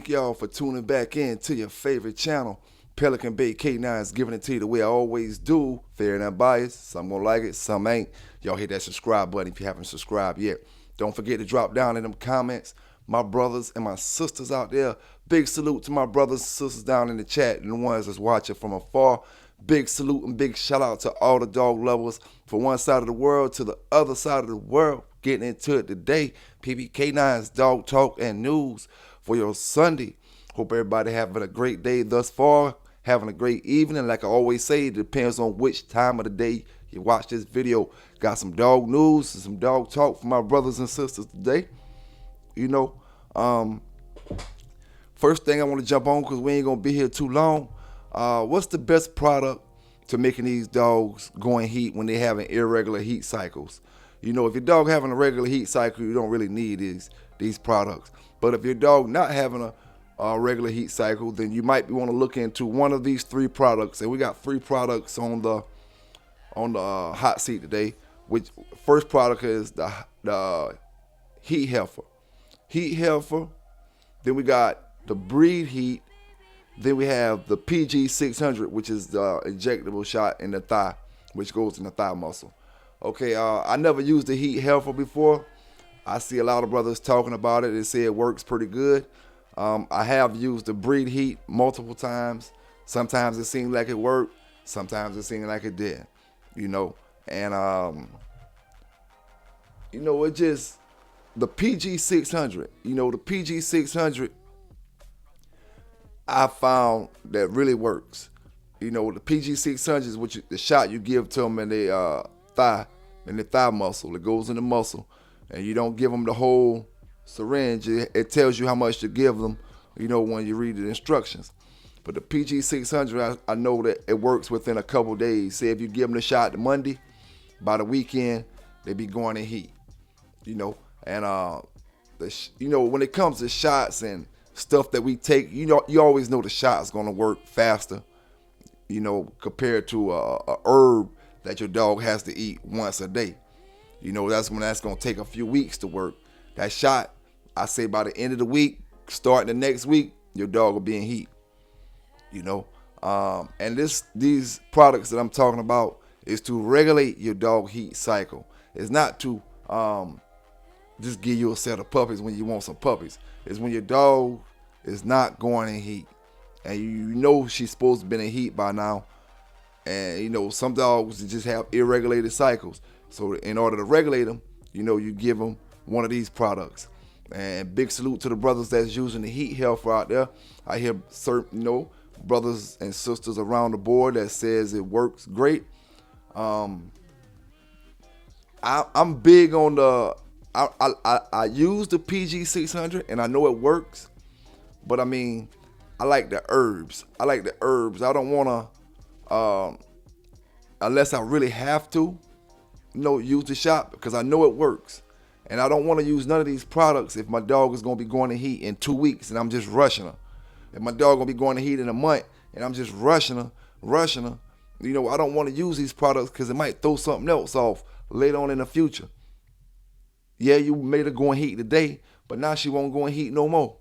Thank y'all for tuning back in to your favorite channel. Pelican Bay K9 is giving it to you the way I always do. Fair and unbiased. Some gonna like it, some ain't. Y'all hit that subscribe button if you haven't subscribed yet. Don't forget to drop down in them comments. My brothers and my sisters out there. Big salute to my brothers and sisters down in the chat and the ones that's watching from afar. Big salute and big shout out to all the dog lovers from one side of the world to the other side of the world. Getting into it today. PBK9's Dog Talk and News for your Sunday. Hope everybody having a great day thus far. Having a great evening. Like I always say, it depends on which time of the day you watch this video. Got some dog news and some dog talk for my brothers and sisters today. You know, first thing I want to jump on, because we ain't going to be here too long. What's the best product to making these dogs go in heat when they having irregular heat cycles? You know, if your dog having a regular heat cycle, you don't really need these products. But if your dog not having a regular heat cycle, then you might want to look into one of these three products. And we got three products on the hot seat today. Which first product is the Heat Heifer. Heat Heifer. Then we got the Breed Heat. Then we have the PG 600, which is the injectable shot in the thigh, which goes in the thigh muscle. Okay, I never used the Heat Heifer before. I see a lot of brothers talking about it. They say it works pretty good. I have used the Breed Heat multiple times. Sometimes it seemed like it worked. Sometimes it seemed like it didn't. You know, and you know, it just the PG 600. You know, the PG 600. I found that really works. You know, the PG 600 is the shot you give to them in the thigh muscle. It goes in the muscle, and you don't give them the whole syringe. It tells you how much to give them, you know, when you read the instructions. But the PG 600, I know that it works within a couple days. Say if you give them the shot Monday, by the weekend they be going in heat. You know, and you know, when it comes to shots and stuff that we take, you know, you always know the shot's gonna work faster, you know, compared to a herb that your dog has to eat once a day. You know, that's gonna take a few weeks to work. That shot, I say by the end of the week, starting the next week, your dog will be in heat. You know, and these products that I'm talking about is to regulate your dog heat cycle. It's not to just give you a set of puppies when you want some puppies. It's when your dog is not going in heat, and you know she's supposed to be in heat by now. And you know, some dogs just have irregulated cycles. So in order to regulate them, you know, you give them one of these products. And big salute to the brothers that's using the Heat Heifer out there. I hear certain, you know, brothers and sisters around the board that says it works great. I'm big on the. I use the PG 600 and I know it works, but I mean, I like the herbs. I don't want to, unless I really have to, you know, use the shot, because I know it works. And I don't want to use none of these products if my dog is going to be going to heat in 2 weeks and I'm just rushing her. If my dog going to be going to heat in a month and I'm just rushing her, you know, I don't want to use these products because it might throw something else off later on in the future. Yeah, you made her go in heat today, but now she won't go in heat no more.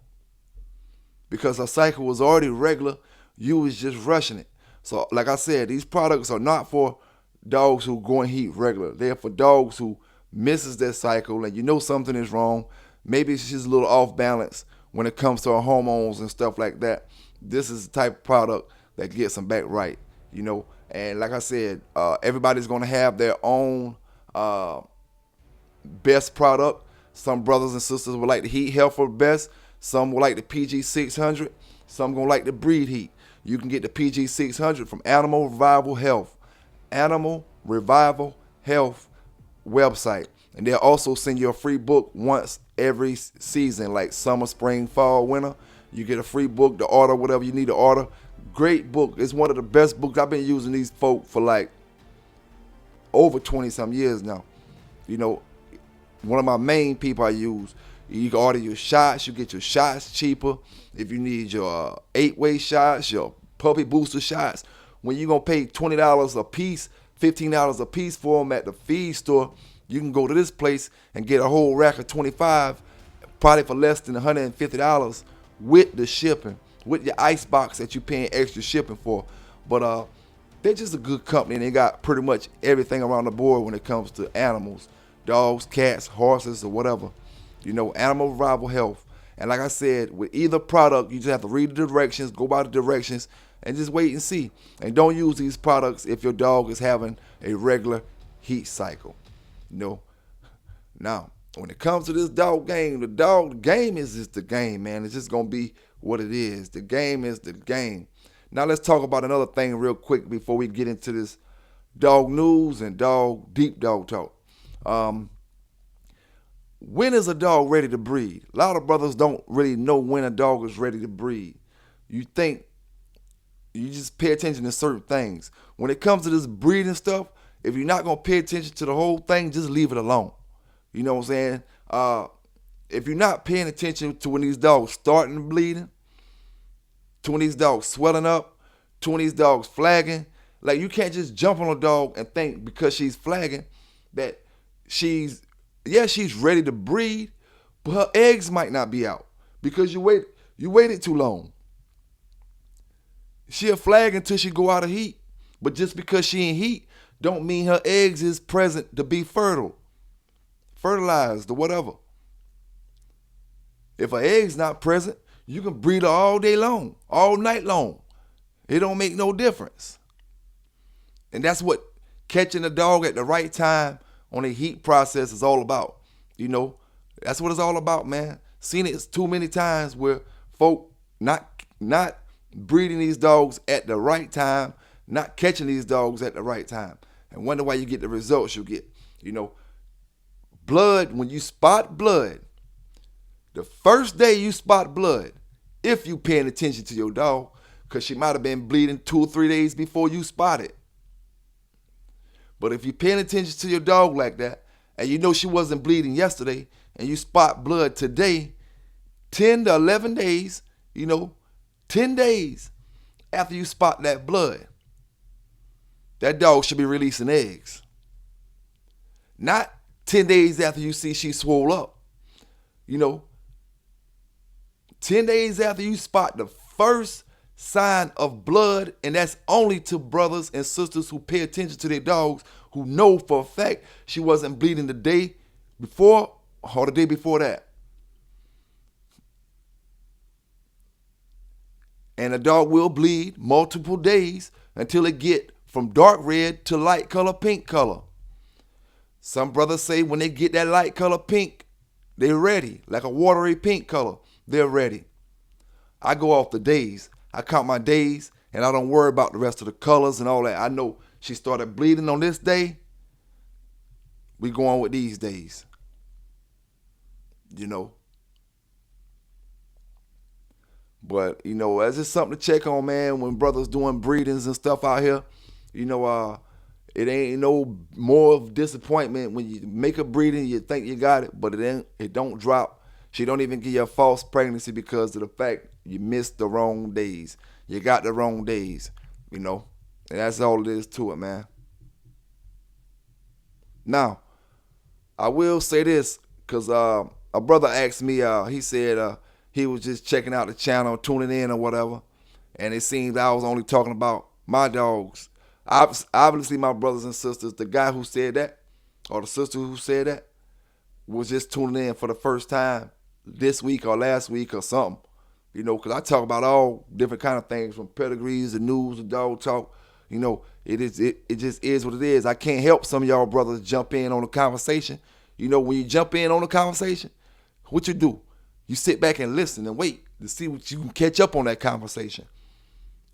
Because her cycle was already regular, you was just rushing it. So like I said, these products are not for dogs who go in heat regular. They're for dogs who misses their cycle and you know something is wrong. Maybe she's a little off balance when it comes to her hormones and stuff like that. This is the type of product that gets them back right, you know. And like I said, everybody's going to have their own best product. Some brothers and sisters would like the Heat Heifer best. Some will like the PG 600. Some gonna like the Breed Heat. You can get the PG 600 from Animal Revival Health. Animal Revival Health website. And they'll also send you a free book once every season, like summer, spring, fall, winter. You get a free book to order whatever you need to order. Great book. It's one of the best books. I've been using these folk for like over 20 some years now. You know, one of my main people I use. You can order your shots. You get your shots cheaper. If you need your 8-way shots, your puppy booster shots, when you're going to pay $20 a piece, $15 a piece for them at the feed store, you can go to this place and get a whole rack of 25, probably for less than $150 with the shipping, with your ice box that you're paying extra shipping for. But they're just a good company, and they got pretty much everything around the board when it comes to animals, dogs, cats, horses, or whatever. Animal rival health. And like I said, with either product, you just have to read the directions, go by the directions, and just wait and see. And don't use these products if your dog is having a regular heat cycle. Now, when it comes to this dog game, the game is just the game, man. It's just going to be what it is. The game is the game. Now, let's talk about another thing real quick before we get into this dog news and deep dog talk. When is a dog ready to breed? A lot of brothers don't really know when a dog is ready to breed. You just pay attention to certain things. When it comes to this breeding stuff, if you're not going to pay attention to the whole thing, just leave it alone. You know what I'm saying? If you're not paying attention to when these dogs starting bleeding, to when these dogs swelling up, to when these dogs flagging, like you can't just jump on a dog and think because she's flagging that she's ready to breed, but her eggs might not be out because you waited too long. She'll flag until she go out of heat, but just because she in heat don't mean her eggs is present to be fertilized or whatever. If her egg's not present, you can breed her all day long, all night long. It don't make no difference. And that's what catching a dog at the right time on a heat process is all about. That's what it's all about, man. Seen it too many times where folk not breeding these dogs at the right time, not catching these dogs at the right time, and wonder why you get the results you get. Blood, when you spot blood, the first day you spot blood, if you paying attention to your dog, because she might have been bleeding 2 or 3 days before you spot it. But if you're paying attention to your dog like that, and she wasn't bleeding yesterday, and you spot blood today, 10 to 11 days, 10 days after you spot that blood, that dog should be releasing eggs. Not 10 days after you see she swole up. 10 days after you spot the first sign of blood, and that's only to brothers and sisters who pay attention to their dogs, who know for a fact she wasn't bleeding the day before or the day before that. And a dog will bleed multiple days until it get from dark red to light color, pink color. Some brothers say when they get that light color pink, they're ready, like a watery pink color. They're ready. I go off the days. I count my days, and I don't worry about the rest of the colors and all that. I know she started bleeding on this day. We go on with these days. But, that's just something to check on, man, when brothers doing breedings and stuff out here. It ain't no more of disappointment when you make a breeding, you think you got it, but it don't drop. She don't even give you a false pregnancy because of the fact you missed the wrong days. You got the wrong days, And that's all it is to it, man. Now, I will say this, because a brother asked me, he said he was just checking out the channel, tuning in or whatever, and it seems I was only talking about my dogs. Obviously, my brothers and sisters, the guy who said that, or the sister who said that, was just tuning in for the first time this week or last week or something. Because I talk about all different kind of things, from pedigrees to news to dog talk. It just is what it is. I can't help some of y'all brothers jump in on the conversation. When you jump in on the conversation, what you do? You sit back and listen and wait to see what you can catch up on that conversation.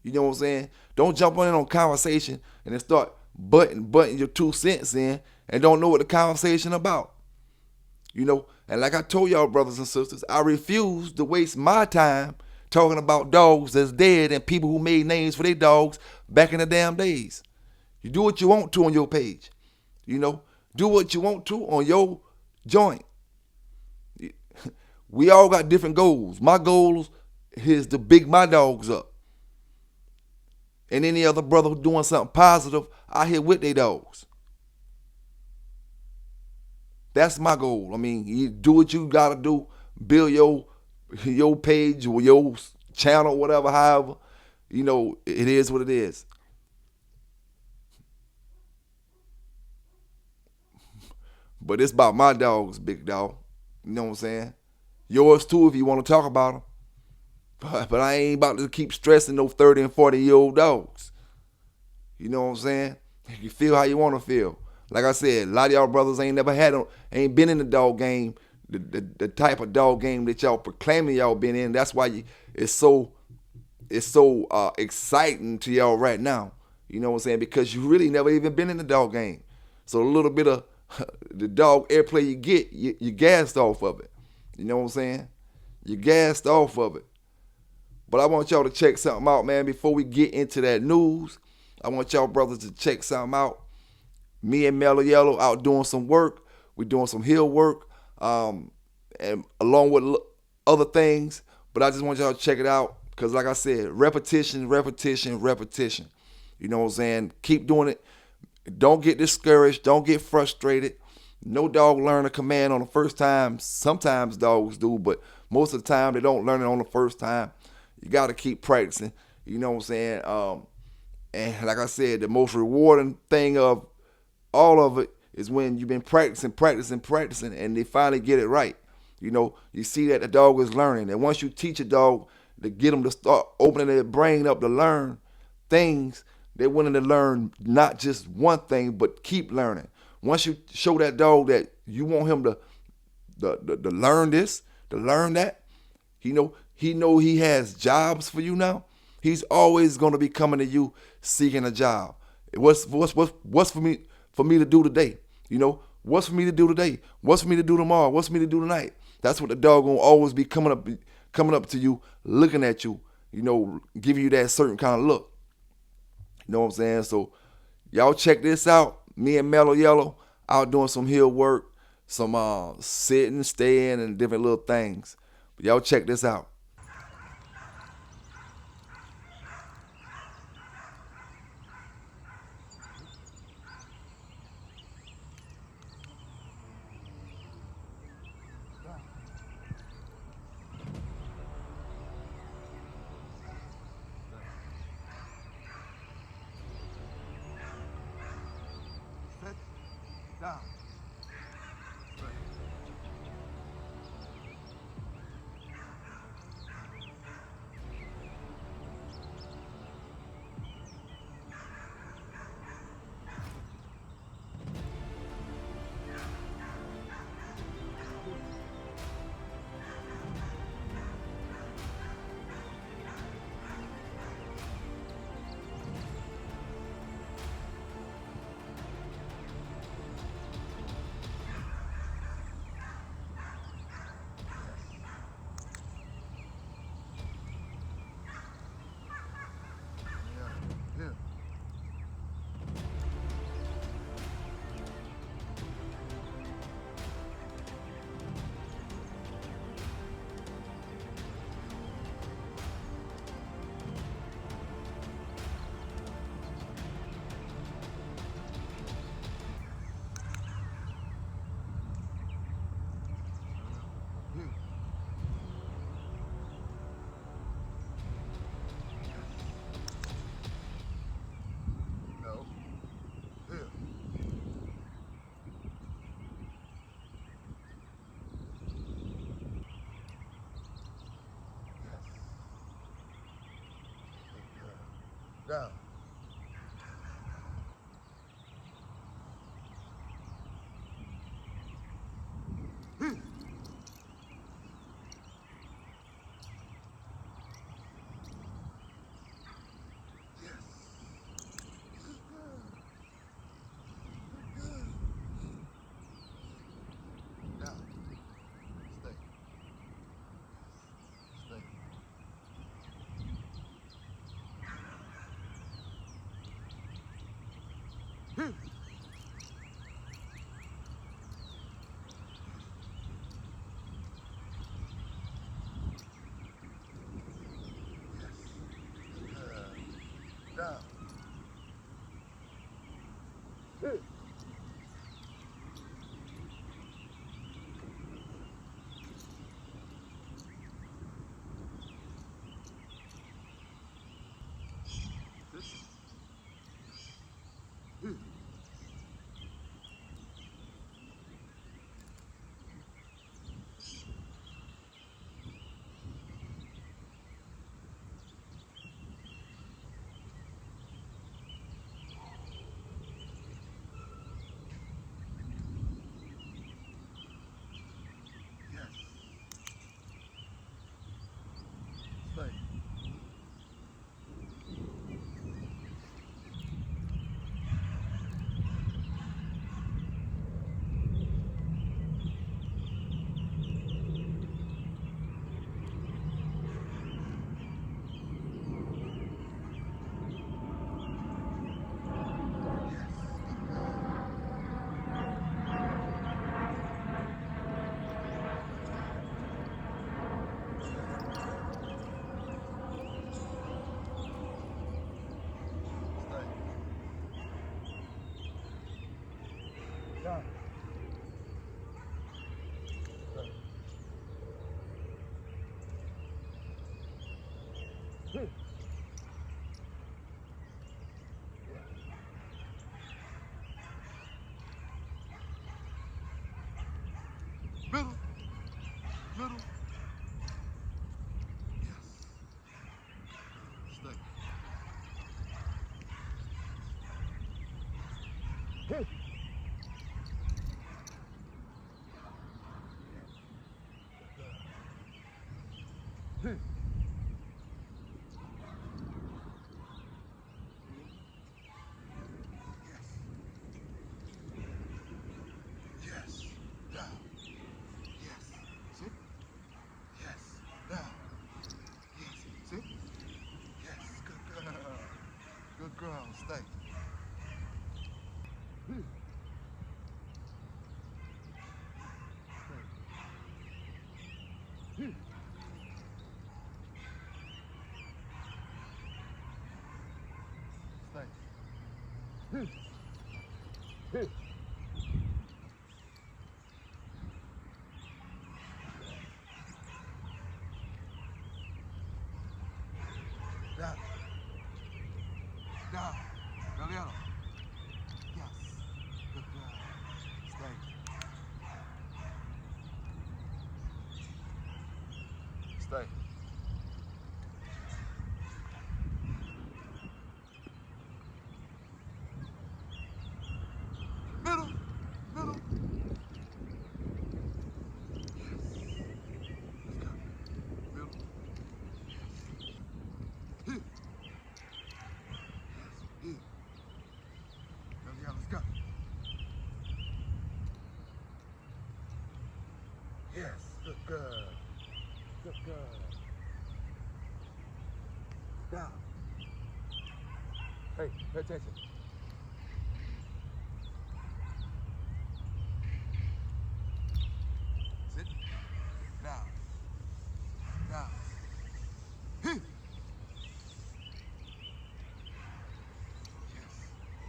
You know what I'm saying? Don't jump in on conversation and then start butting your 2 cents in and don't know what the conversation about. And like I told y'all, brothers and sisters, I refuse to waste my time talking about dogs that's dead and people who made names for their dogs back in the damn days. You do what you want to on your page. Do what you want to on your joint. We all got different goals. My goal is to big my dogs up. And any other brother who's doing something positive out here with their dogs. That's my goal. You do what you gotta do, build your your page or your channel, whatever, however, it is what it is. But it's about my dogs, big dog. You know what I'm saying? Yours too if you want to talk about them. But I ain't about to keep stressing those 30 and 40-year-old dogs. You know what I'm saying? You feel how you want to feel. Like I said, a lot of y'all brothers ain't been in the dog game, the type of dog game that y'all proclaiming y'all been in. That's why it's so exciting to y'all right now. You know what I'm saying? Because you really never even been in the dog game. So a little bit of the dog airplay you get, you gassed off of it. You know what I'm saying? You gassed off of it. But I want y'all to check something out, man. Before we get into that news, I want y'all brothers to check something out. Me and Mellow Yellow out doing some work. We're doing some hill work, and along with other things. But I just want y'all to check it out because, like I said, repetition, repetition, repetition. You know what I'm saying? Keep doing it. Don't get discouraged. Don't get frustrated. No dog learn a command on the first time. Sometimes dogs do, but most of the time they don't learn it on the first time. You got to keep practicing. You know what I'm saying? And like I said, the most rewarding thing of all of it is when you've been practicing, and they finally get it right. You see that the dog is learning. And once you teach a dog to get them to start opening their brain up to learn things, they're willing to learn not just one thing, but keep learning. Once you show that dog that you want him to learn this, to learn that, he has jobs for you now. He's always going to be coming to you seeking a job. What's for me to do today? What's for me to do today? What's for me to do tomorrow? What's for me to do tonight? That's what the dog gonna always be coming up to you, looking at you, giving you that certain kind of look. You know what I'm saying? So y'all check this out. Me and Mellow Yellow out doing some hill work, some sitting, staying, and different little things. But y'all check this out. Down. Down. Down. Down. Stay. Middle. Middle. Yes. Stay. Hey. Hey. Yes. Down. Yes. Sit. Yes. Down. Yes. Sit. Yes. Good girl. Good girl. Stay. Stay. Stay. Stay. Down. Down. Galero. Yes. Good girl. Stay. Stay. Middle. Middle. Yes. Let's go. Middle. Here. Yes. Here. Galero, let's go. Yes. Good girl. Good girl. Down. Hey, pay attention. Sit. Down. Down. Here. Yes.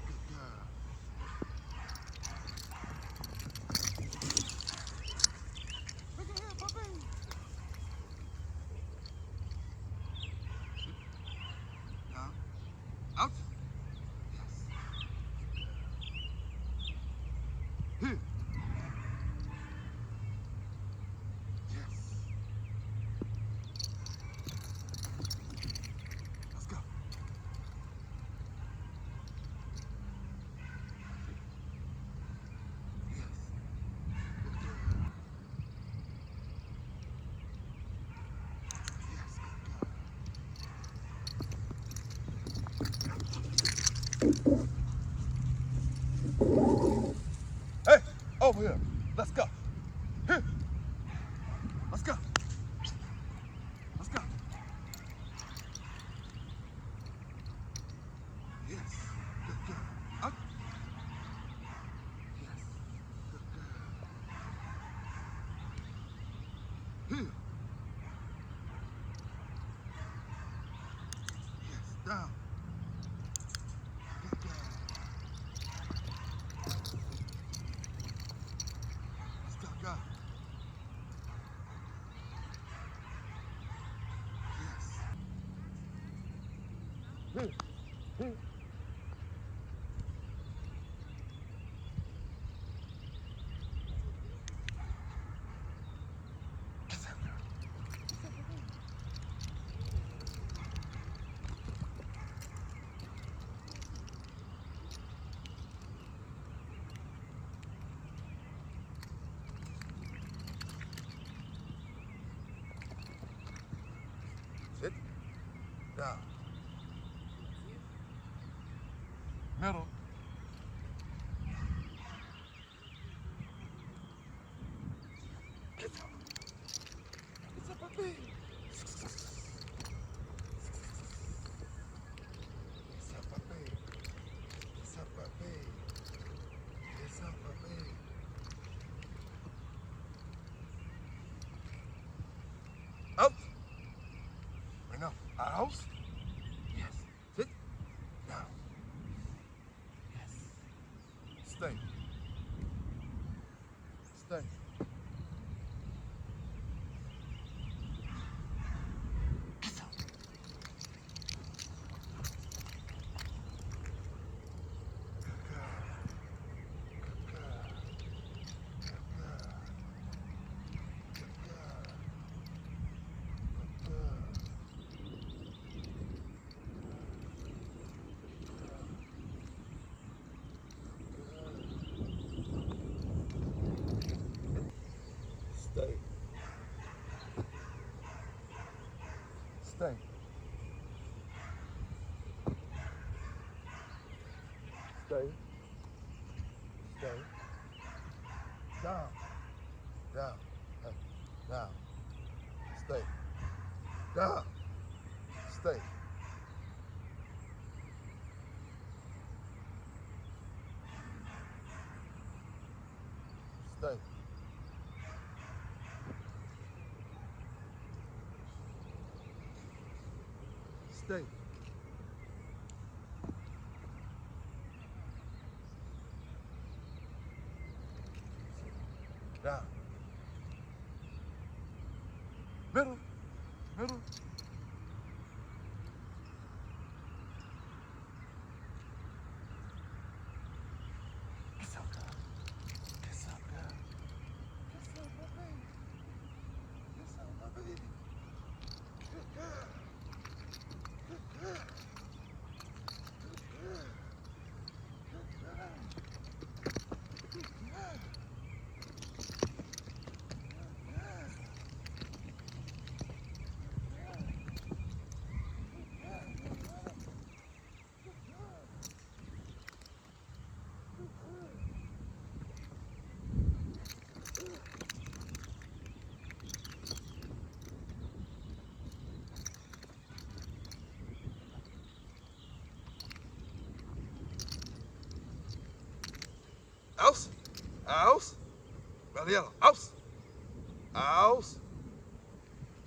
Good girl. Look at here, puppy. Sit. Down. Out. Yes. Here. Yes. Let's go. Yes. Good girl. Yes, good girl. Hey, over here. Let's go. Here. Let's go. Let's go. Yes. Good girl. Up. Yes. Good girl. Here. Yes. Down. Good girl. Let's go. Go. Yes. Here. Here. Sit. Down. Middle. Get up. It's a puppy. It's a puppy. It's a puppy. It's a puppy. Out. Right now. House. Yes. Sit. Down. Yes. Stay. Stay. Stay. Stay. Stay. Stay. Down. Down. Hey. Down. Stay. Down. Stay. Stay. Stay. Down. Middle. Middle. Get up, girl. Get up, girl. Get up, my baby. Get up, my baby. Good girl. Good girl. Good girl. Good girl. Good girl. Aus, aus, belly yellow, aus, aus.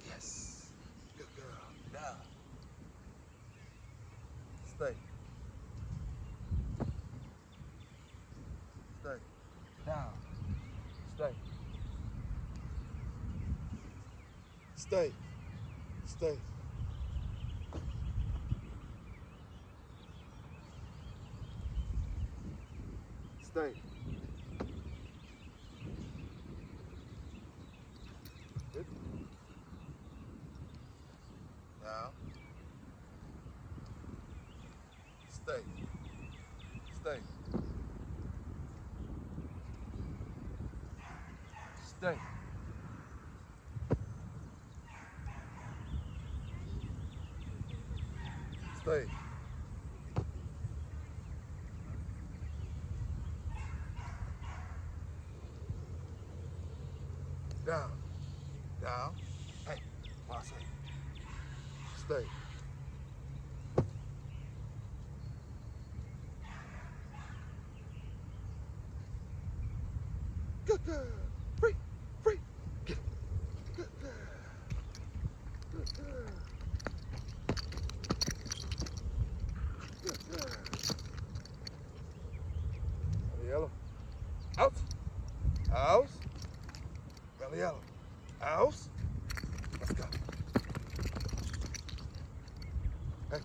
Yes, good girl. Down. Stay. Stay. Down. Stay. Stay. Stay. Stay. Good. Now. Stay. Stay. Stay. Stay. Down. Down. Hey, what I say? Stay. Good girl. Free. Free. Get it. Good girl. Good girl. Good girl. Yellow. Out. Out. Belly yellow. Out. Let's go. Hey.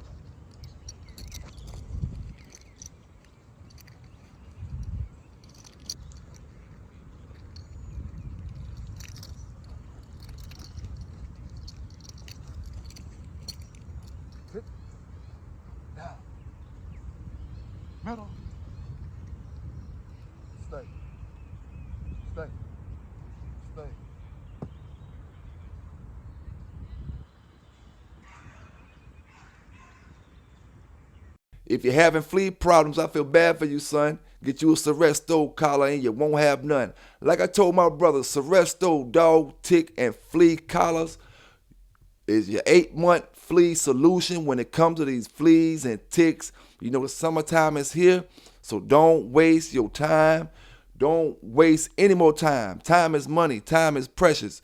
Sit. Down. Middle. Stay. Stay. Stay. If you're having flea problems, I feel bad for you, son. Get you a Seresto collar and you won't have none. Like I told my brother, Seresto dog, tick, and flea collars is your 8-month flea solution when it comes to these fleas and ticks. You know the summertime is here, so don't waste your time. Don't waste any more time. Time is money. Time is precious.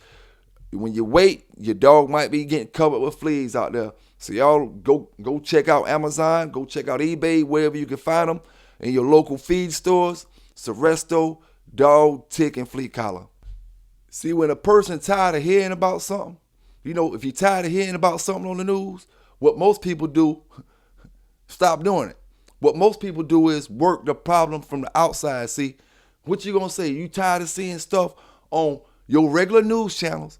When you wait, your dog might be getting covered with fleas out there. So y'all go check out Amazon, go check out eBay, wherever you can find them, in your local feed stores. Seresto dog, tick, and flea collar. See, when a person tired of hearing about something, if you're tired of hearing about something on the news, what most people do, stop doing it. What most people do is work the problem from the outside. See, what you gonna say? You tired of seeing stuff on your regular news channels?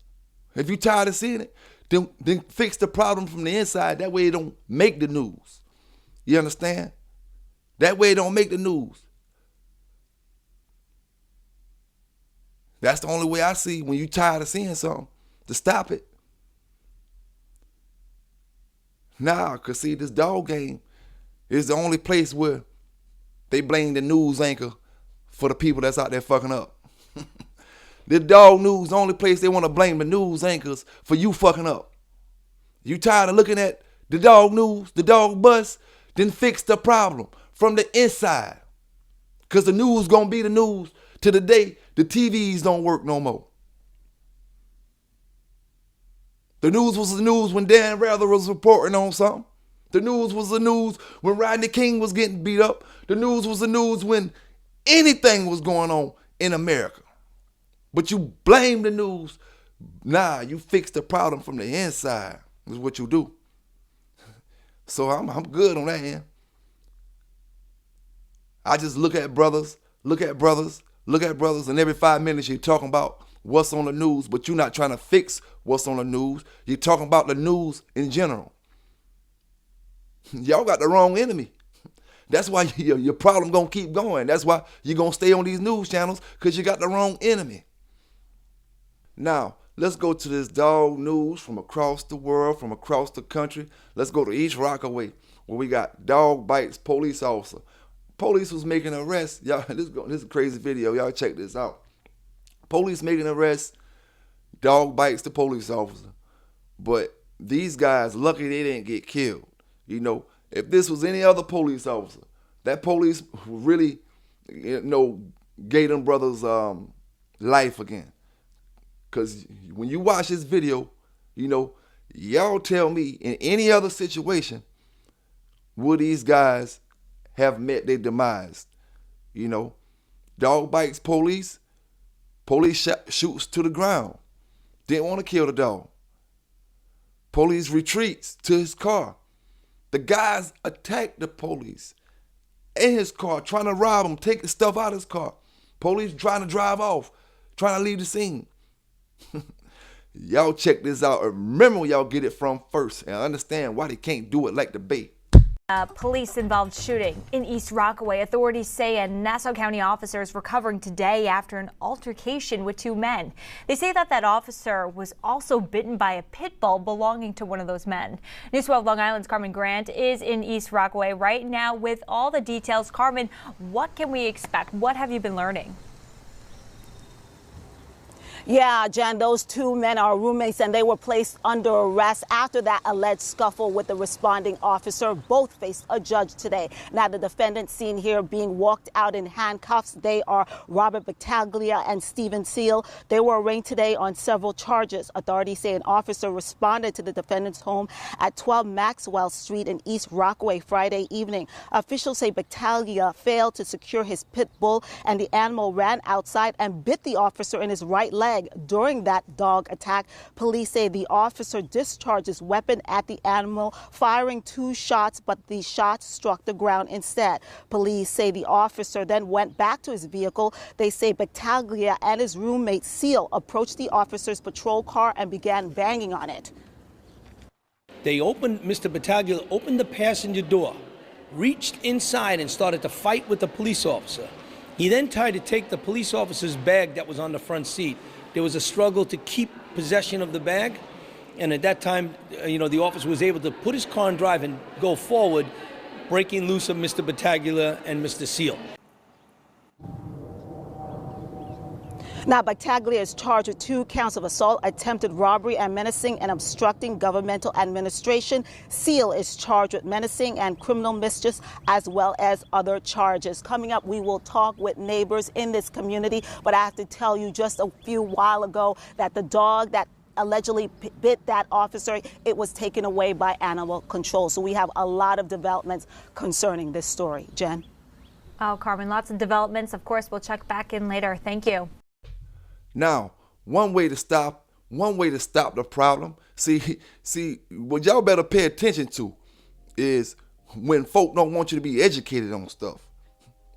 If you tired of seeing it, then fix the problem from the inside. That way it don't make the news. You understand? That way it don't make the news. That's the only way I see when you tired of seeing something, to stop it. Nah, cause see, this dog game is the only place where they blame the news anchor for the people that's out there fucking up. The dog news, the only place they want to blame the news anchors for you fucking up. You tired of looking at the dog news, the dog bus? Then fix the problem from the inside. Because the news going to be the news to the day the TVs don't work no more. The news was the news when Dan Rather was reporting on something. The news was the news when Rodney King was getting beat up. The news was the news when anything was going on in America. But you blame the news. Nah, you fix the problem from the inside is what you do. So I'm good on that end. I just look at brothers, and every 5 minutes you're talking about what's on the news, but you're not trying to fix what's on the news. You're talking about the news in general. Y'all got the wrong enemy. That's why your problem gonna keep going. That's why you're gonna stay on these news channels, because you got the wrong enemy. Now, let's go to this dog news from across the world, from across the country. Let's go to East Rockaway, where we got dog bites police officer. Police was making an arrest. Y'all, this is a crazy video. Y'all check this out. Police making an arrest. Dog bites the police officer. But these guys, lucky they didn't get killed. If this was any other police officer, that police really, gave them brothers life again. Because when you watch this video, y'all tell me in any other situation, would these guys have met their demise? Dog bites police. Police shoots to the ground. Didn't want to kill the dog. Police retreats to his car. The guys attacked the police in his car, trying to rob him, take the stuff out of his car. Police trying to drive off, trying to leave the scene. Y'all check this out. Remember where y'all get it from first, and understand why they can't do it like the Bay. Police-involved shooting in East Rockaway. Authorities say a Nassau County officer is recovering today after an altercation with two men. They say that officer was also bitten by a pit bull belonging to one of those men. News 12 Long Island's Carmen Grant is in East Rockaway right now with all the details. Carmen, what can we expect? What have you been learning? Yeah, Jen, those two men are roommates and they were placed under arrest after that alleged scuffle with the responding officer. Both faced a judge today. Now, the defendants seen here being walked out in handcuffs. They are Robert Battaglia and Stephen Seal. They were arraigned today on several charges. Authorities say an officer responded to the defendant's home at 12 Maxwell Street in East Rockaway Friday evening. Officials say Battaglia failed to secure his pit bull and the animal ran outside and bit the officer in his right leg. During that dog attack, police say the officer discharged his weapon at the animal, firing 2 shots, but the shots struck the ground instead. Police say the officer then went back to his vehicle. They say Battaglia and his roommate Seal approached the officer's patrol car and began banging on it. Mr. Battaglia opened the passenger door, reached inside and started to fight with the police officer. He then tried to take the police officer's bag that was on the front seat. There was a struggle to keep possession of the bag, and at that time, the officer was able to put his car in drive and go forward, breaking loose of Mr. Battaglia and Mr. Seal. Now, Battaglia is charged with 2 counts of assault, attempted robbery, and menacing and obstructing governmental administration. Seal is charged with menacing and criminal mischief, as well as other charges. Coming up, we will talk with neighbors in this community, but I have to tell you just a few while ago that the dog that allegedly bit that officer, it was taken away by animal control. So we have a lot of developments concerning this story. Jen? Oh, Carmen, lots of developments. Of course, we'll check back in later. Thank you. Now, one way to stop the problem, see, what y'all better pay attention to is when folk don't want you to be educated on stuff.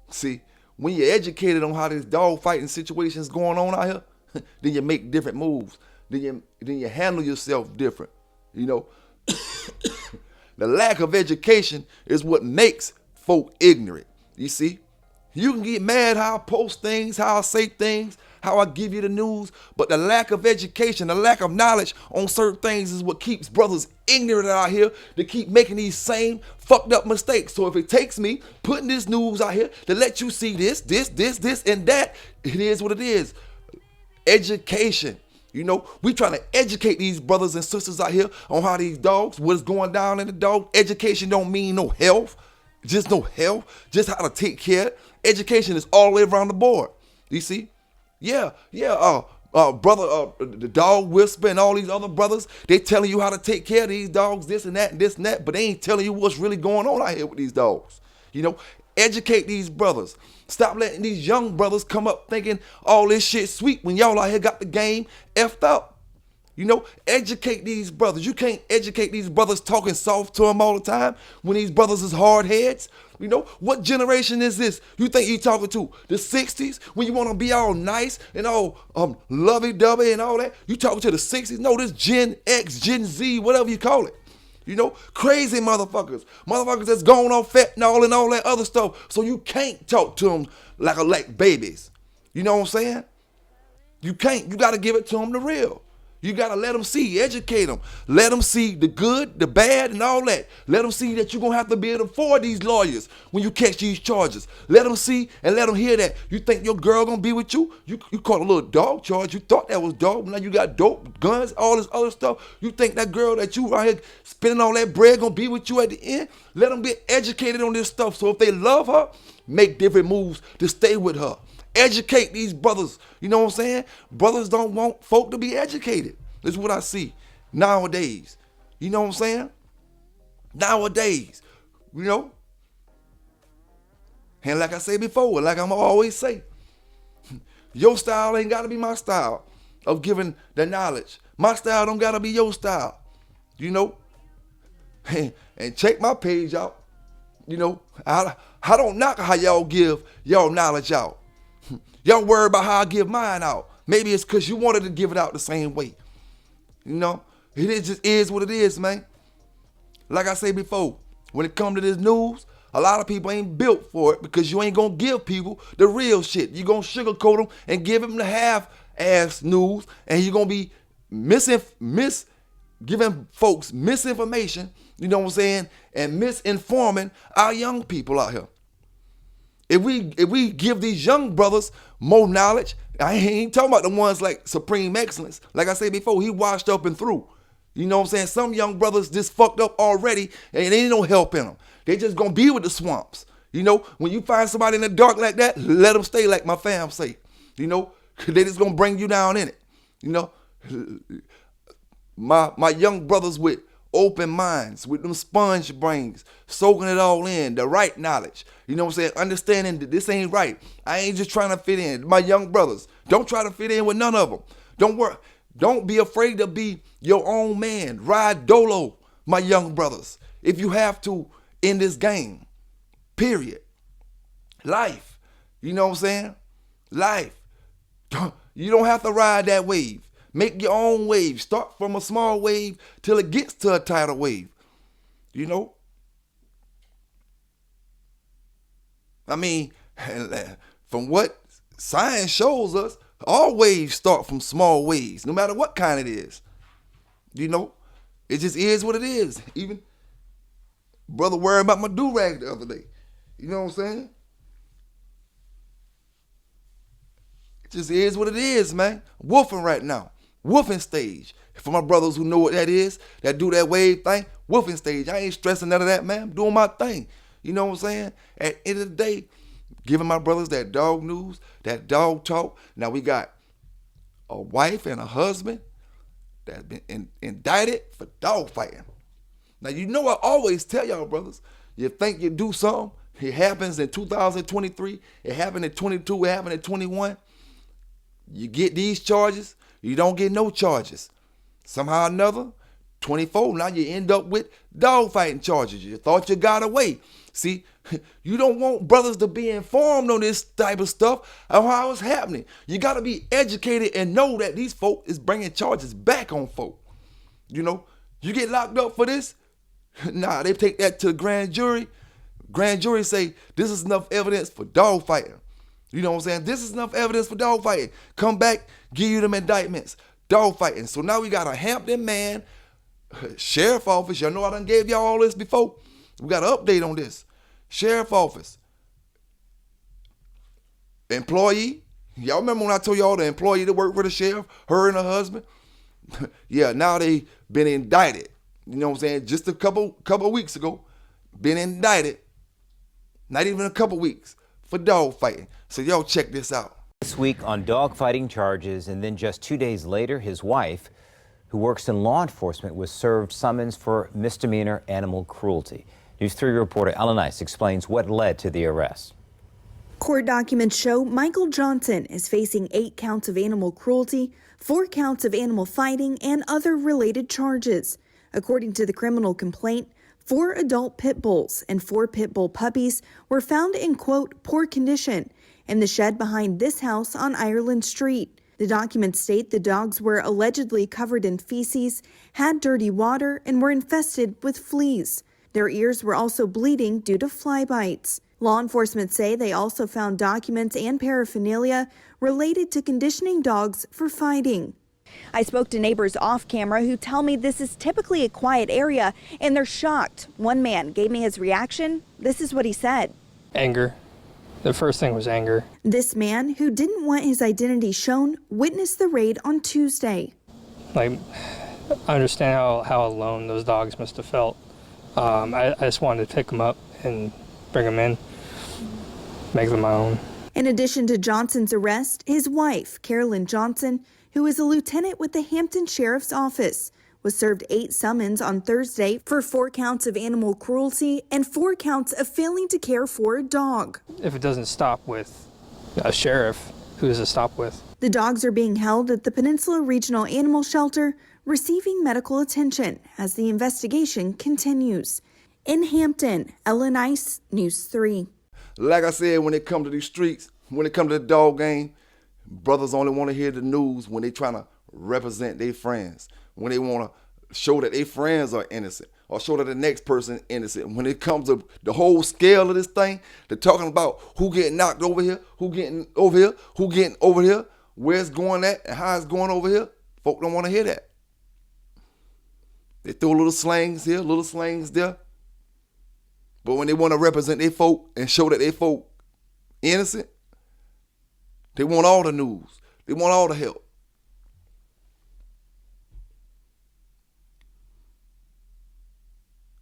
See, when you're educated on how this dog fighting situations going on out here, then you make different moves. Then you handle yourself different. You know, the lack of education is what makes folk ignorant. You see, you can get mad how I post things, how I say things, how I give you the news, but the lack of education, the lack of knowledge on certain things is what keeps brothers ignorant out here to keep making these same fucked up mistakes. So if it takes me putting this news out here to let you see this, and that, it is what it is. Education. You know, we trying to educate these brothers and sisters out here on how these dogs, what's going down in the dog. Education don't mean no health, just how to take care. Education is all the way around the board. You see? Brother, the dog whisper and all these other brothers, they telling you how to take care of these dogs, this and that, but they ain't telling you what's really going on out here with these dogs. You know, educate these brothers. Stop letting these young brothers come up thinking all this shit sweet when y'all out here got the game effed up. You know, educate these brothers. You can't educate these brothers talking soft to them all the time when these brothers is hard heads. You know, what generation is this you think you talking to? The 60s, when you want to be all nice and all lovey-dovey and all that? You talking to the 60s? No, this Gen X, Gen Z, whatever you call it. You know, crazy motherfuckers. Motherfuckers that's going on fentanyl and all that other stuff. So you can't talk to them like babies. You know what I'm saying? You can't. You got to give it to them the real. You got to let them see, educate them. Let them see the good, the bad, and all that. Let them see that you're going to have to be able to afford these lawyers when you catch these charges. Let them see and let them hear that. You think your girl going to be with you? You caught a little dog charge. You thought that was dog. Now you got dope, guns, all this other stuff. You think that girl that you right here spending all that bread going to be with you at the end? Let them be educated on this stuff. So if they love her, make different moves to stay with her. Educate these brothers. You know what I'm saying? Brothers don't want folk to be educated. This is what I see nowadays. You know what I'm saying? Nowadays, you know? And like I said before, like I'm always say, your style ain't got to be my style of giving the knowledge. My style don't got to be your style. You know? And check my page out. You know? I don't knock how y'all give y'all knowledge out. Y'all worry about how I give mine out. Maybe it's because you wanted to give it out the same way. You know, just is what it is, man. Like I said before, when it comes to this news, a lot of people ain't built for it because you ain't going to give people the real shit. You're going to sugarcoat them and give them the half-ass news, and you're going to be giving folks misinformation, you know what I'm saying, and misinforming our young people out here. If we give these young brothers more knowledge, I ain't talking about the ones like Supreme Excellence. Like I said before, he washed up and through. You know what I'm saying? Some young brothers just fucked up already and ain't no help in them. They just gonna be with the swamps. You know, when you find somebody in the dark like that, let them stay like my fam say. You know, they just gonna bring you down in it. You know, my young brothers with open minds, with them sponge brains, soaking it all in, the right knowledge. You know what I'm saying? Understanding that this ain't right. I ain't just trying to fit in. My young brothers, don't try to fit in with none of them. Don't worry. Don't be afraid to be your own man. Ride dolo, my young brothers, if you have to in this game. Period. Life. You know what I'm saying? Life. You don't have to ride that wave. Make your own wave. Start from a small wave till it gets to a tidal wave. You know? I mean, from what science shows us, all waves start from small waves, no matter what kind it is. You know? It just is what it is. Even brother worried about my do-rag the other day. You know what I'm saying? It just is what it is, man. Wolfing right now. Wolfing stage. For my brothers who know what that is, that do that wave thing, wolfing stage. I ain't stressing none of that, man. I'm doing my thing. You know what I'm saying? At the end of the day, giving my brothers that dog news, that dog talk. Now we got a wife and a husband that's been indicted for dog fighting. Now you know I always tell y'all brothers, you think you do something, It happens in 2023. It happened in 22. It happened in 21. You get these charges, you don't get no charges. Somehow or another, 24, now you end up with dogfighting charges. You thought you got away. See, you don't want brothers to be informed on this type of stuff of how it's happening. You got to be educated and know that these folk is bringing charges back on folk. You know, you get locked up for this, nah, they take that to the grand jury. Grand jury say, this is enough evidence for dogfighting. You know what I'm saying? This is enough evidence for dogfighting. Come back, give you them indictments. Dogfighting. So now we got a Hampton man, sheriff office. Y'all know I done gave y'all all this before. We got an update on this. Sheriff office. Employee. Y'all remember when I told y'all the employee that worked for the sheriff, her and her husband? Yeah, now they been indicted. You know what I'm saying? Just a couple of weeks ago, been indicted. Not even a couple weeks for dog fighting. So y'all check this out. This week on dogfighting charges, and then just 2 days later, his wife, who works in law enforcement, was served summons for misdemeanor animal cruelty. News 3 reporter Ellen Ice explains what led to the arrest. Court documents show Michael Johnson is facing 8 counts of animal cruelty, 4 counts of animal fighting, and other related charges. According to the criminal complaint, 4 adult pit bulls and 4 pit bull puppies were found in, quote, poor condition in the shed behind this house on Ireland Street. The documents state the dogs were allegedly covered in feces, had dirty water, and were infested with fleas. Their ears were also bleeding due to fly bites. Law enforcement say they also found documents and paraphernalia related to conditioning dogs for fighting. I spoke to neighbors off camera who tell me this is typically a quiet area and they're shocked. One man gave me his reaction. This is what he said. Anger. The first thing was anger. This man, who didn't want his identity shown, witnessed the raid on Tuesday. I understand how alone those dogs must have felt. I just wanted to pick them up and bring them in, make them my own. In addition to Johnson's arrest, his wife, Carolyn Johnson, who is a lieutenant with the Hampton Sheriff's Office, was served 8 summons on Thursday for 4 counts of animal cruelty and 4 counts of failing to care for a dog. If it doesn't stop with a sheriff, who does it stop with? The dogs are being held at the Peninsula Regional Animal Shelter, receiving medical attention as the investigation continues. In Hampton, Ellen Ice, News 3. Like I said, when it comes to these streets, when it comes to the dog game, brothers only want to hear the news when they trying to represent their friends, when they want to show that their friends are innocent or show that the next person is innocent. When it comes to the whole scale of this thing, they're talking about who getting knocked over here, who getting over here, who getting over here, where it's going at, and how it's going over here. Folk don't want to hear that. They throw little slangs here, little slangs there. But when they want to represent their folk and show that they folk innocent, they want all the news. They want all the help.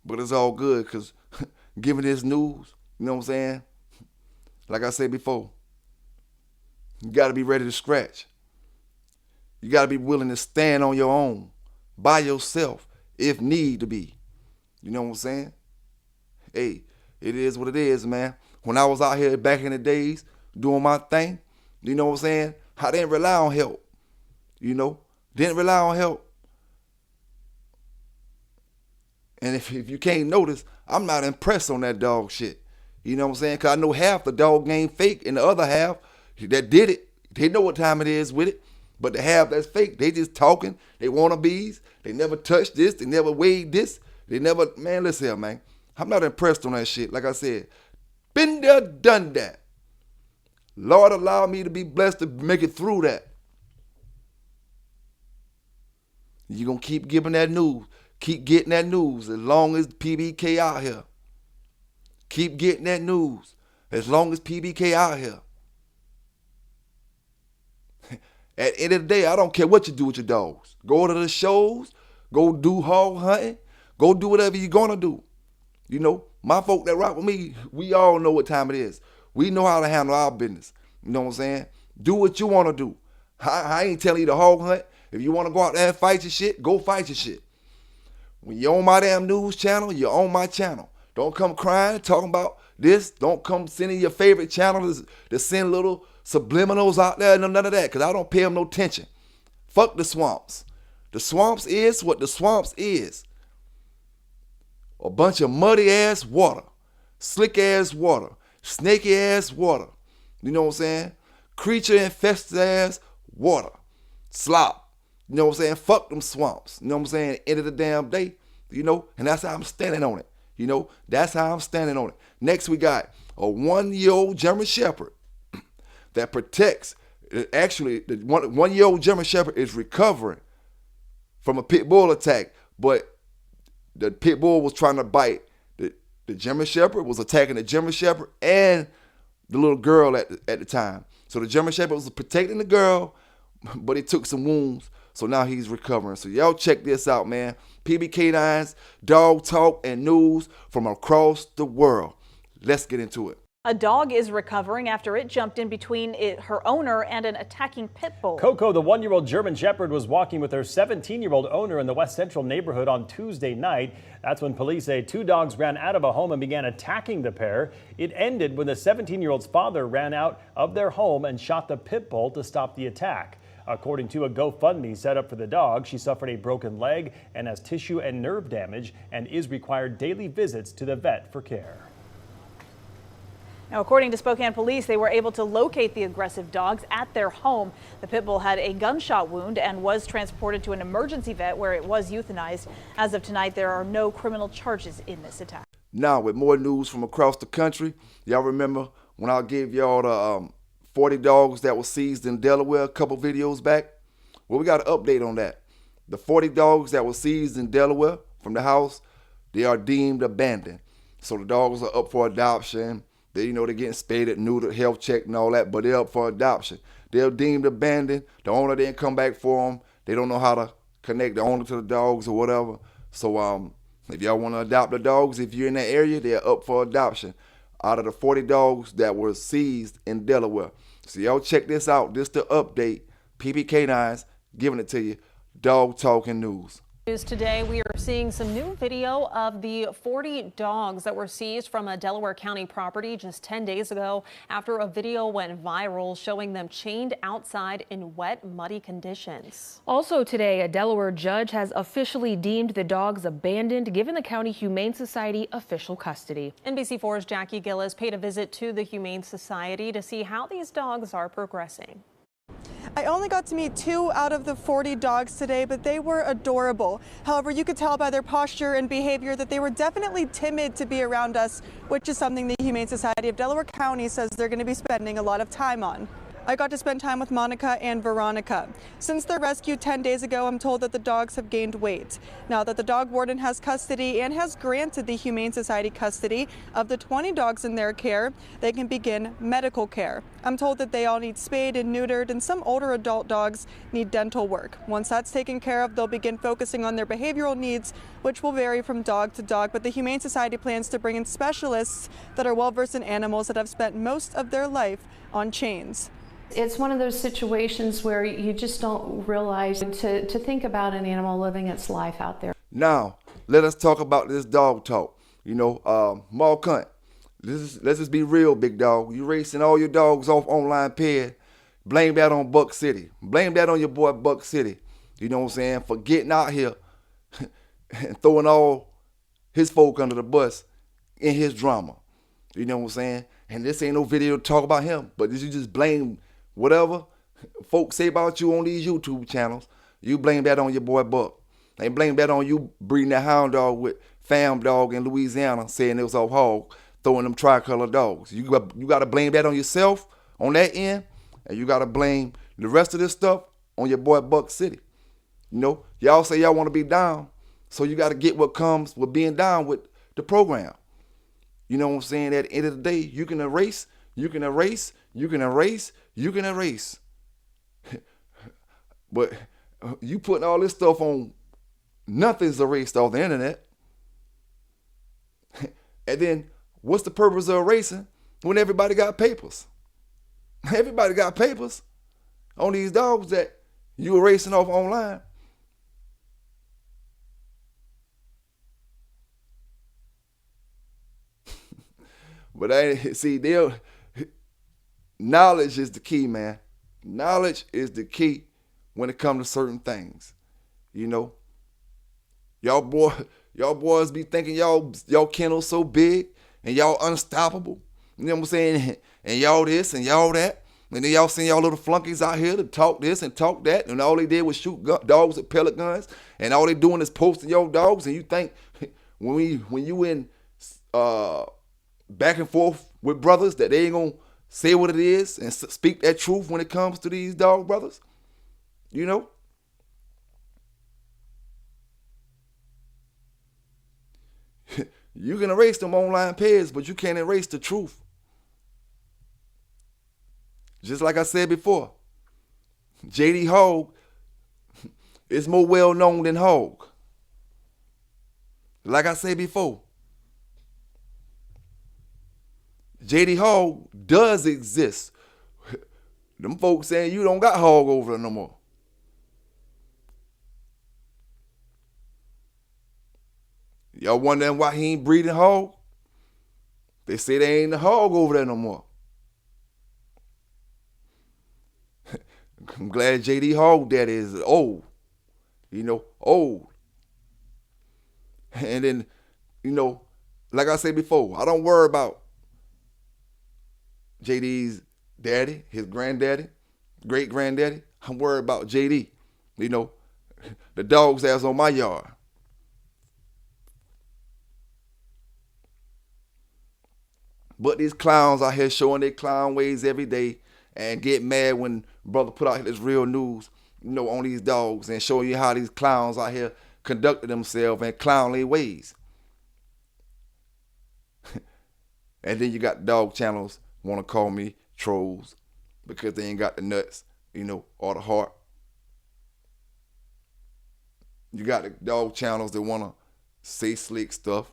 But it's all good because giving this news, you know what I'm saying? Like I said before, you got to be ready to scratch. You got to be willing to stand on your own, by yourself, if need to be. You know what I'm saying? Hey, it is what it is, man. When I was out here back in the days doing my thing, you know what I'm saying? I didn't rely on help. You know? Didn't rely on help. And if you can't notice, I'm not impressed on that dog shit. You know what I'm saying? Because I know half the dog game fake and the other half that did it, they know what time it is with it. But the half that's fake, they just talking. They wannabes. They never touched this. They never weighed this. They never, man, listen here, man. I'm not impressed on that shit. Like I said, been there, done that. Lord, allow me to be blessed to make it through that. You're going to keep giving that news. Keep getting that news as long as PBK out here. Keep getting that news as long as PBK out here. At the end of the day, I don't care what you do with your dogs. Go to the shows. Go do hog hunting. Go do whatever you're going to do. You know, my folk that rock with me, we all know what time it is. We know how to handle our business. You know what I'm saying? Do what you want to do. I ain't telling you to hog hunt. If you want to go out there and fight your shit, go fight your shit. When you're on my damn news channel, you're on my channel. Don't come crying, talking about this. Don't come sending your favorite channels to send little subliminals out there. None of that, because I don't pay them no attention. Fuck the swamps. The swamps is what the swamps is. A bunch of muddy ass water, slick ass water, snaky ass water. You know what I'm saying? Creature infested ass water. Slop. You know what I'm saying? Fuck them swamps. You know what I'm saying? End of the damn day. You know? And that's how I'm standing on it. You know? That's how I'm standing on it. Next we got a 1-year-old German Shepherd that protects. Actually, the 1-year-old German Shepherd is recovering from a pit bull attack, but the pit bull was trying to bite the German Shepherd, was attacking the German Shepherd and the little girl at the time. So the German Shepherd was protecting the girl, but he took some wounds. So now he's recovering. So y'all check this out, man. PB Canines, dog talk and news from across the world. Let's get into it. A dog is recovering after it jumped in between her owner and an attacking pit bull. Coco, the 1-year-old German Shepherd, was walking with her 17-year-old owner in the West Central neighborhood on Tuesday night. That's when police say 2 dogs ran out of a home and began attacking the pair. It ended when the 17-year-old's father ran out of their home and shot the pit bull to stop the attack. According to a GoFundMe set up for the dog, she suffered a broken leg and has tissue and nerve damage and is required daily visits to the vet for care. Now, according to Spokane police, they were able to locate the aggressive dogs at their home. The pit bull had a gunshot wound and was transported to an emergency vet where it was euthanized. As of tonight, there are no criminal charges in this attack. Now, with more news from across the country, y'all remember when I gave y'all the 40 dogs that were seized in Delaware a couple videos back? Well, we got an update on that. The 40 dogs that were seized in Delaware from the house, they are deemed abandoned. So the dogs are up for adoption. They, they're getting spaded, neutered, health checked and all that, but they're up for adoption. They're deemed abandoned. The owner didn't come back for them. They don't know how to connect the owner to the dogs or whatever. So if y'all want to adopt the dogs, if you're in that area, they're up for adoption. Out of the 40 dogs that were seized in Delaware. So y'all check this out. This the update. PB Canines giving it to you. Dog talking news. News today, we are seeing some new video of the 40 dogs that were seized from a Delaware County property just 10 days ago after a video went viral showing them chained outside in wet, muddy conditions. Also today, a Delaware judge has officially deemed the dogs abandoned, giving the County Humane Society official custody. NBC4's Jackie Gillis paid a visit to the Humane Society to see how these dogs are progressing. I only got to meet 2 out of the 40 dogs today, but they were adorable. However, you could tell by their posture and behavior that they were definitely timid to be around us, which is something the Humane Society of Delaware County says they're going to be spending a lot of time on. I got to spend time with Monica and Veronica. Since their rescue 10 days ago, I'm told that the dogs have gained weight. Now that the dog warden has custody and has granted the Humane Society custody of the 20 dogs in their care, they can begin medical care. I'm told that they all need spayed and neutered, and some older adult dogs need dental work. Once that's taken care of, they'll begin focusing on their behavioral needs, which will vary from dog to dog. But the Humane Society plans to bring in specialists that are well-versed in animals that have spent most of their life on chains. It's one of those situations where you just don't realize to think about an animal living its life out there. Now, let us talk about this dog talk. Mall Cunt, let's just be real, big dog. You racing all your dogs off online ped. Blame that on Buck City. Blame that on your boy Buck City. You know what I'm saying? For getting out here and throwing all his folk under the bus in his drama. You know what I'm saying? And this ain't no video to talk about him, but you just blame whatever folks say about you on these YouTube channels. You blame that on your boy Buck. They blame that on you breeding that hound dog with Fam Dog in Louisiana, saying it was off hog, throwing them tricolor dogs. You got to blame that on yourself on that end, and you got to blame the rest of this stuff on your boy Buck City. Y'all say y'all want to be down, so you got to get what comes with being down with the program. You know what I'm saying? At the end of the day, you can erase, you can erase, you can erase, you can erase. But you putting all this stuff on, nothing's erased off the internet. And then what's the purpose of erasing when everybody got papers? Everybody got papers on these dogs that you erasing off online. But see, knowledge is the key, man. Knowledge is the key when it comes to certain things. You know, y'all boys be thinking y'all kennel so big and y'all unstoppable. You know what I'm saying? And y'all this and y'all that. And then y'all send y'all little flunkies out here to talk this and talk that. And all they did was shoot dogs with pellet guns. And all they doing is posting your dogs. And you think when you in back and forth with brothers that they ain't gonna say what it is and speak that truth when it comes to these dog brothers? You know? You can erase them online pages, but you can't erase the truth. Just like I said before, J.D. Hogg is more well known than Hogg. Like I said before, J.D. Hogg does exist. Them folks saying you don't got Hogg over there no more. Y'all wondering why he ain't breeding Hogg? They say they ain't a Hogg over there no more. I'm glad J.D. Hogg daddy is old. You know, old. And then, you know, like I said before, I don't worry about JD's daddy, his granddaddy, great granddaddy. I'm worried about JD. You know, the dogs that's on my yard. But these clowns out here showing their clown ways every day and get mad when brother put out this real news, you know, on these dogs and showing you how these clowns out here conducted themselves in clownly ways. And then you got dog channels want to call me trolls because they ain't got the nuts, you know, or the heart. You got the dog channels that want to say slick stuff.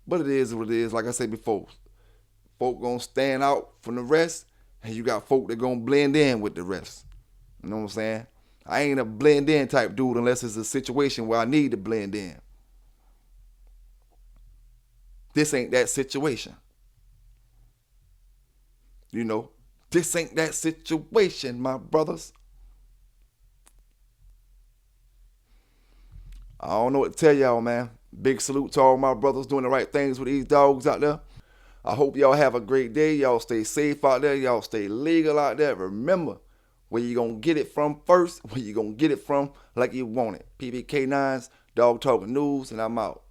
But it is what it is. Like I said before, folk gonna stand out from the rest, and you got folk that gonna blend in with the rest. You know what I'm saying? I ain't a blend in type dude unless it's a situation where I need to blend in. This ain't that situation. You know, this ain't that situation, my brothers. I don't know what to tell y'all, man. Big salute to all my brothers doing the right things with these dogs out there. I hope y'all have a great day. Y'all stay safe out there. Y'all stay legal out there. Remember, where you gonna get it from first, where you gonna get it from like you want it. PBK9's Dog Talking News, and I'm out.